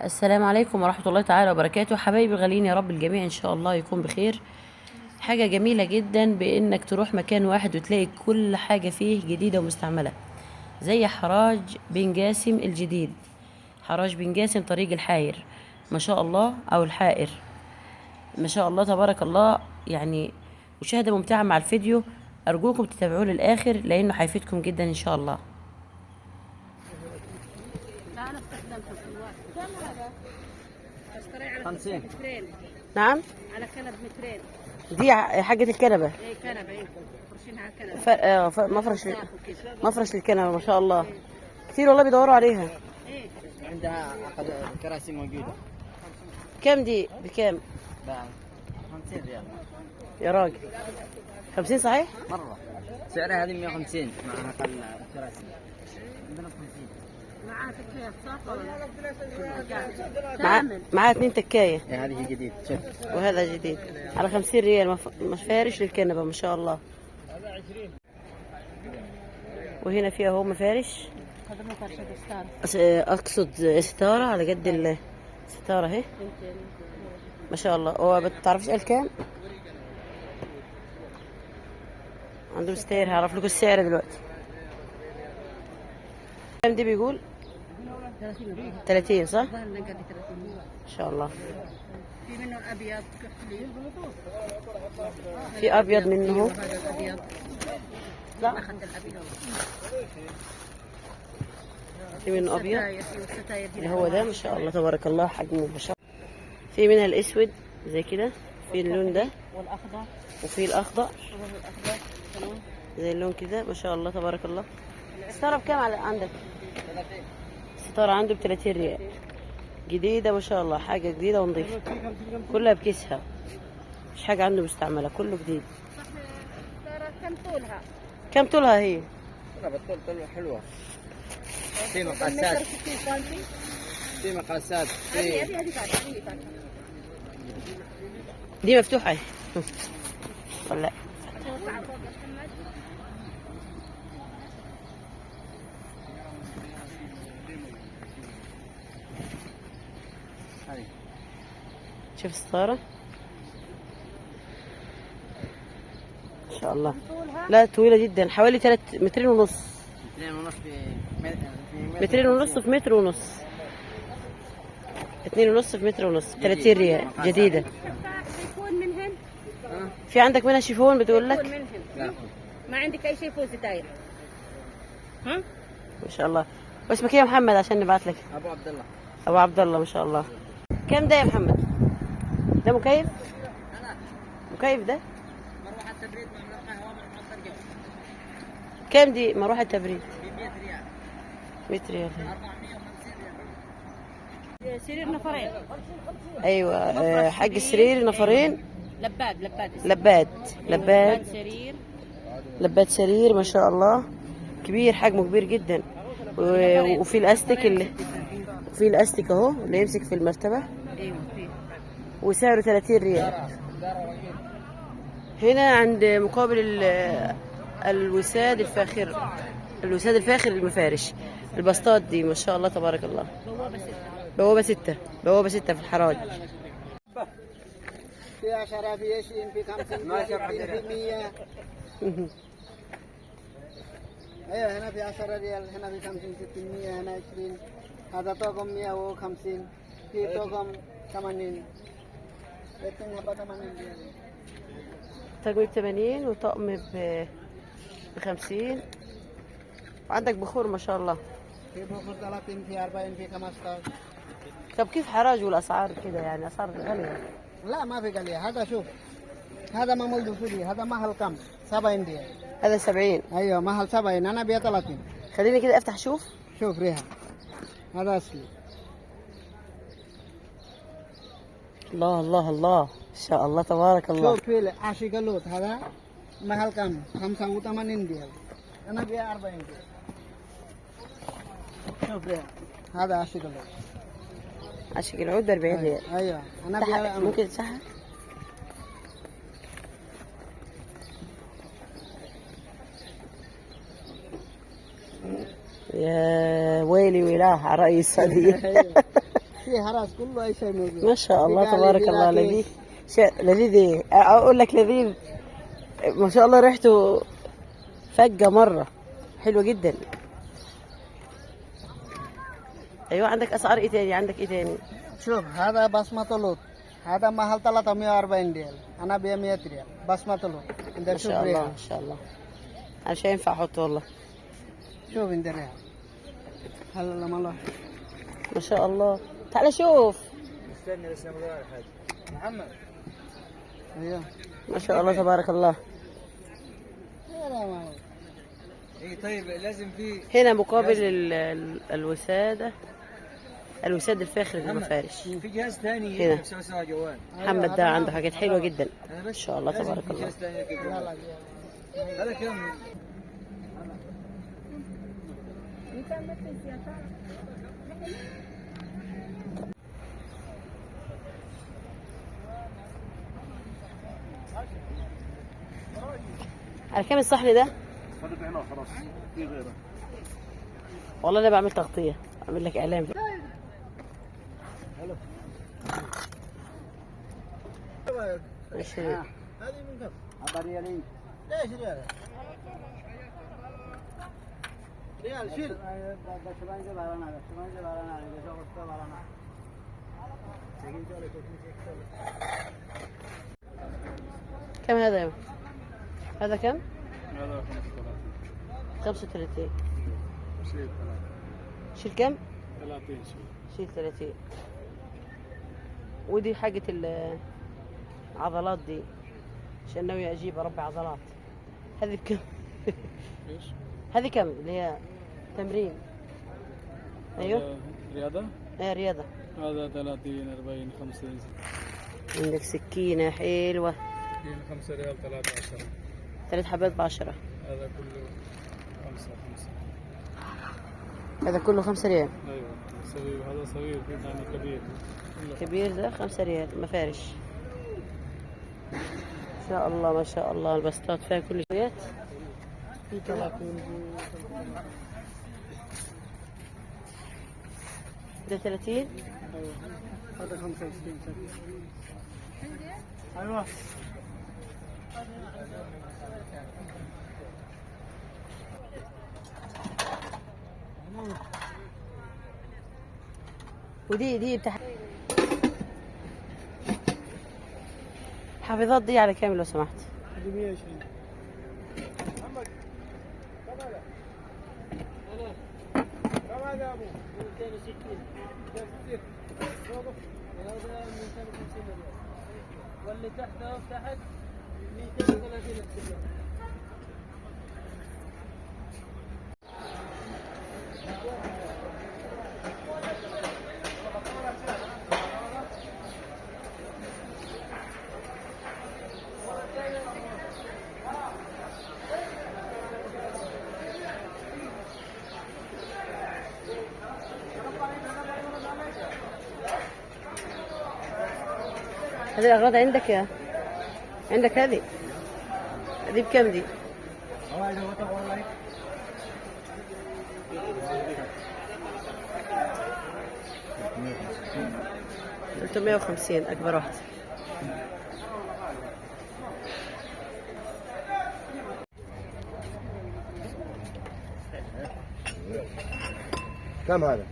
السلام عليكم ورحمة الله تعالى وبركاته. حبايبي الغاليين، يا رب الجميع ان شاء الله يكون بخير. حاجة جميلة جدا بانك تروح مكان واحد وتلاقي كل حاجة فيه جديدة ومستعملة، زي حراج بن جاسم الجديد. حراج بن جاسم طريق الحاير، ما شاء الله، او الحائر، ما شاء الله تبارك الله. يعني مشاهدة ممتعة مع الفيديو، ارجوكم تتابعوه للاخر لانه هيفيدكم جدا ان شاء الله. لا انا استخدمته في الوقت. كم هذا؟ اشتري على 50 مترين. نعم، على كنب مترين. دي حاجة الكنبة. ايه كنبه، ايه فرشينها على الكنبه. مفرش صاف وكده. مفرش للكنبة، ما شاء الله. كتير والله بيدوروا عليها. ايه عندها عقد كراسي موجودة. كام دي؟ بكام؟ ب 50 ريال يا راجل، 50 صحيح؟ مرة. سعرها هذه 150 مع أقل كراسي. عندنا ب 50. معاه تكييف صح ولا؟ معاه 2 تكاية. إيه هذه جديد شوف. وهذا جديد على 50 ريال، مفارش للكنبة ما شاء الله. وهنا فيها هو مفارش. هذا مو فرشه ستار. اقصد ستارة على قد الستارة اهي، ما شاء الله. هو بتعرفش قال كام؟ عندهم ستير، هعرف لكم السعر دلوقتي. كام دي بيقول؟ 30 صح؟ ظهر نقدي 30. ما شاء الله. في منه ابيض كحلي. في ابيض منه. هذا الابيض. لا، اخذت الابيض. في منه ابيض والستاير دي اللي هو ده، ما شاء الله تبارك الله، حجمه ما شاء الله. في منها الاسود زي كده، في اللون ده، والاخضر. وفي الاخضر والاخضر تمام. زي اللون كده، ما شاء الله تبارك الله. ستارة بكام عندك؟ ستارة عنده ب 30 ريال، جديدة ما شاء الله، حاجة جديدة ونظيفة، كلها بكيسها، مش حاجة عنده مستعملة، كله جديد. ترى كم طولها؟ كم طولها هي؟ لا بالطول طول حلوة. في مقاسات. في مقاسات. في دي مفتوحة اهي. ولا لا؟ هذه. شوف الستارة ما شاء الله. لا طويلة جدا، حوالي 3 مترين ونص. 2 ونص في مترين ونص في متر ونص. 2 ونص في متر ونص، 30 ريال، جديدة. شيفون منهن؟ في عندك منها شيفون بتقول لك؟ منهن. لا. ما عندك اي شيء فوق ستاير؟ ها؟ ما شاء الله. واسمك ايه يا محمد عشان نبعت لك؟ أبو عبد الله. ابو عبد الله، ما شاء الله. كام ده يا محمد؟ ده مكيف؟ مكيف ده؟ مروحة تبريد مع مروحة هواء مع الطرقة. كام دي مروحة تبريد؟ ب 100 ريال. 100 ريال. 450 ريال. سرير نفرين. ايوه، حق السرير نفرين. لباد لباد لباد سرير. لباد سرير، ما شاء الله، كبير، حجمه كبير جدا. وفي الاستيك في الاستيك اهو اللي يمسك في المرتبة، ايوه فيه. وسعره 30 ريال. هنا عند مقابل الوساد الفاخر، الوساد الفاخر المفارش، البسطات دي ما شاء الله تبارك الله. بوابة 6. بوابة 6 في الحراج. في 10 في 20 في 50 في 60 في 100. ايوه هنا في 10 ريال، هنا في 50 60 100، هنا 20. هذا طقم 150، في طقم 80. الاثنين هبه 80 ريال. طقم ب80 وطقم ب50. وعندك بخور ما شاء الله. في بخور 30 في 40 في 15. طب كيف حراج والاسعار كده؟ يعني اسعار غالية. لا ما في قليل. هذا شوف، هذا معمول دسوقي، هذا محل كم 70 ريال. هذا 70. ايوه محل 70، انا بيا 30. خليني كده افتح شوف. شوف ريحه، هذا اصلي. الله الله الله، ما شاء الله تبارك الله. شوف في عاشق اللوت، هذا محل كم 85 ريال، انا بيا 40 ريال. شوف ريحه، هذا عاشق اللوت. عشق العود ب 40 ريال. ايوه انا بيا. ممكن تسحب؟ يا ويلي ويلاه على رأي السعودية. في حراس كله اي شيء موجود. ما شاء الله في قالي، تبارك في الله. لاكي. لذيذ. شيء لذيذ ايه اقول لك لذيذ. ما شاء الله ريحته فجة مرة حلوة جدا. ايوه عندك اسعار ايه تاني؟ عندك ايه تاني؟ شوف هذا بسمة لوط، هذا محل 340 ريال، انا ب 100 ريال بسمة لوط. انت ما شوف شاء الله ريحة، ما شاء الله. انا مش هينفع احطه والله. شوف انت ريحة. هلا لما الله. ما شاء الله. تعال شوف. استنى بس نبغى حاجه محمد. ايوه. ما شاء الله تبارك الله. اي طيب لازم في هنا مقابل الوسادة، الوساد الفاخر للمفارش. في جهاز ثاني هنا. يسوي سوا جوال. محمد ده عنده حاجات حلوة جدا انا ان بس شاء الله لازم تبارك في الله. جهاز ثاني كده. هذا كم؟ على كام الصحن ده؟ هذا بعناه خلاص في غيره. والله انا بعمل تغطية، اعمل لك اعلان. 20. هذه من كم؟ 4 ريالين. ليش ريال؟ ريال شيل. كم هذا يوم؟ هذا كم؟ هذا 35. شيل شيل كم؟ 30 شيل 30. ودي حاجة العضلات دي عشان ناوي اجيب اربع عضلات. هذه بكم؟ ايش؟ هذه كم اللي هي تمرين؟ ايوه رياضة؟ ايه رياضة. هذا 30 40 50. عندك سكينة حلوة. 5 ريال 13. 3 حبات ب10. هذا كله 5. هذا كله 5 ريال. ايوه صغير، هذا صغير يعني كبير. كبير ده 5 ريال مفارش. ما شاء الله ما شاء الله. البسطات فيها كل شويات. في 30 ده 30. ايوه هذا 25. ايوه ودي بتاع حافظات دي على كام لو سمحت؟ هذه 120. واللي تحته تحت 230 هذه الأغراض عندك يا عندك هذه بكم دي؟ 350 أكبر واحدة. كم هذا؟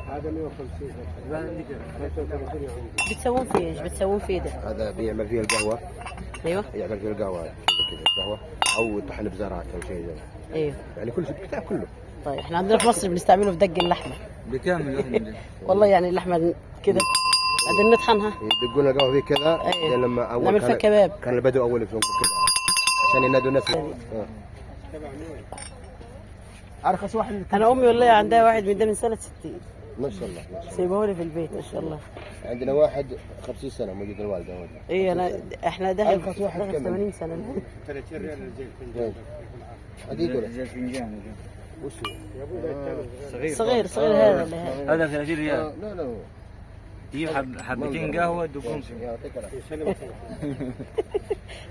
هذا 150. بتسوون فيه ايش؟ بتسوون فيه ده؟ هذا بيعمل فيه القهوة. ايوه يعمل فيه القهوة كذا قهوة أو طحن بزارات أو شيء زي ايوه. يعني كل شيء الكتاب كله. طيب احنا عندنا في مصر بنستعمله في دق اللحمة. بكم اللحمه دي؟ والله يعني اللحمة كده بعدين نطحنها. يدقون القهوة فيه كذا. أيوة. يعني لما أول نعمل فيها كباب. كان البدو أول يسوون كذا عشان ينادوا الناس. أرخص واحد. انا امي والله عندها واحد من ده من سنة 60. ما شاء الله ما شاء الله. سيبهولي في البيت ما شاء الله. عندنا واحد 50 سنة موجود الوالدة موجود. ايه انا احنا ده أرخص واحد كم؟ 80 سنة. 30 ريال الزيت. هذه يقول زي الفنجان وش صغير هذا اللي هذا. هذا 30 ريال. لا لا جيب حبتين قهوه دقهم. يعطيك العافية.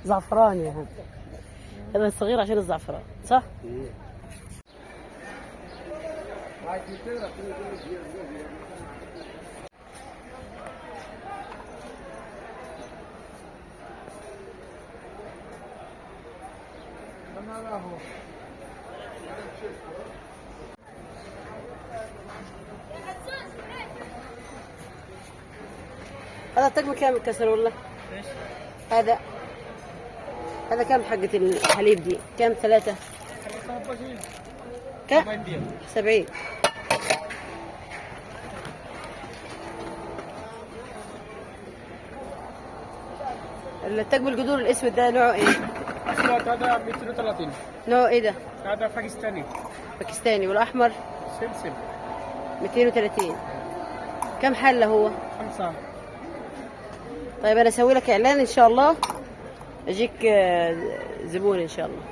زعفران يا هذا الصغير عشان الزعفران صح؟ هذا الطقم كام الكسر والله؟ ايش؟ هذا هذا كام حقة الحليب دي؟ كام 3؟ كام؟ 70. الطقم القدور الاسود ده نوعه ايه؟ هذا 230. نوعه ايه ده؟ هذا باكستاني باكستاني. والاحمر سمسم 230. كم حلة هو؟ 5. طيب انا اسوي لك اعلان ان شاء الله، اجيك زبون ان شاء الله.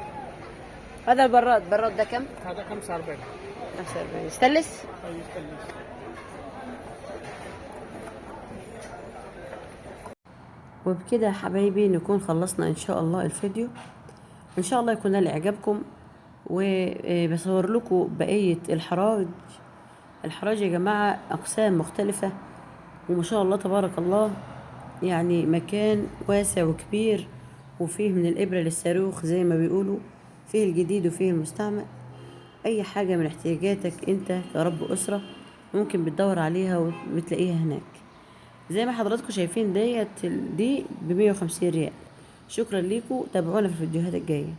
هذا البراد ده كم؟ هذا 45. 45. يستلس؟ وبكده يا حبايبي نكون خلصنا ان شاء الله الفيديو، ان شاء الله يكون نال اعجابكم. وبصور لكم بقية الحراج يا جماعة اقسام مختلفة، وما شاء الله تبارك الله، يعني مكان واسع وكبير، وفيه من الإبرة للصاروخ زي ما بيقولوا، فيه الجديد وفيه المستعمل. أي حاجة من احتياجاتك أنت كرب أسرة ممكن بتدور عليها وبتلاقيها هناك. زي ما حضراتكم شايفين دي ب150 ريال. شكرا ليكم، تابعونا في الفيديوهات الجاية.